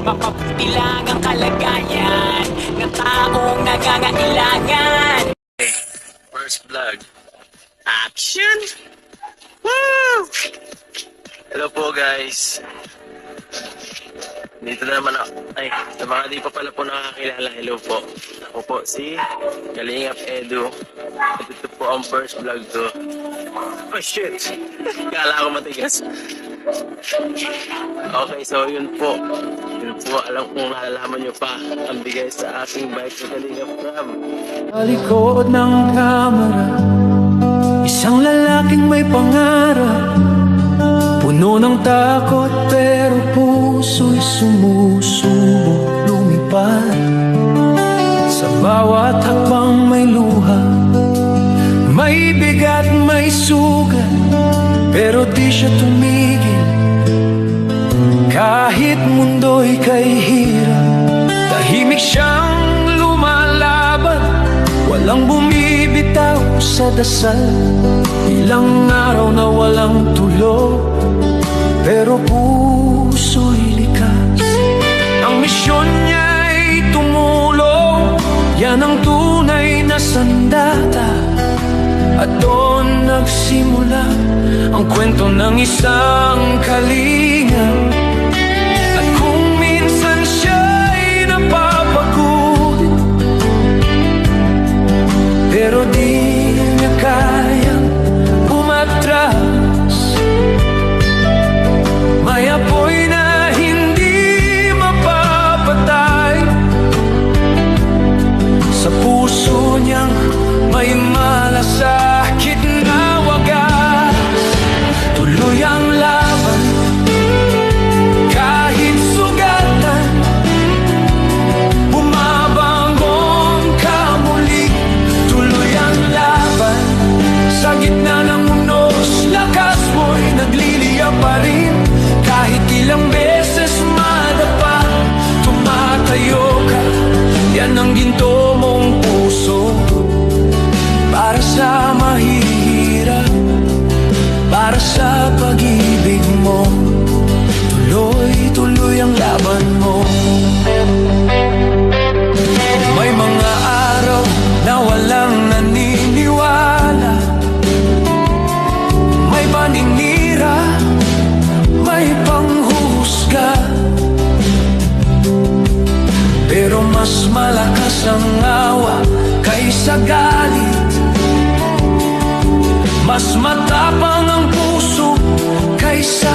mapabuti lang ang kalagayan ng taong nangangailangan. First vlog. Action! Woo! Hello po guys. Dito na naman ako. Ay, sa mga di pa pala po nakakilala, hello po. Ako po si Kalingap Edu. At ito po ang first vlog to. Oh shit! Kala ko matigas. Okay, so yun po. Yun po, alam kong nalalaman nyo pa ang bigay sa aking bike sa Kalingap Ram. Talikod ng kamera, isang lalaking may pangarap, puno ng takot pero puso'y sumusubok lumipad. Sa bawat hakbang may luha, may bigat, may sugat, pero di siya tumigil. Kahit mundo'y kay hirap, tahimik siyang lumalaban, walang bumibitaw sa dasal. Ilang araw na walang tulog, pero puso'y likas. Ang misyon niya'y tumulong, yan ang tunay na sandata. At doon nagsimula ang kwento ng isang kalinga. At kung minsan siya'y napapagod, pero di niya kayang umatras. May apoy na hindi mapapatay sa puso niyang may malasakit na wagas. Tuloy ang laban kahit sugatan, bumabangon ka muli. Tuloy ang laban sa gitna ng unos, lakas mo'y nagliliya pa rin. Kahit ilang beses madapa, tumatayo ka. Yan ang ginto mong puso para sa mahihirap, para sa pag-ibig mo. Tuloy-tuloy ang laban mo. May mga araw na walang naniniwala, may paninira, may panghuhusga, pero mas malakas ang awa kaysa galit. Mas matapang ang puso kaysa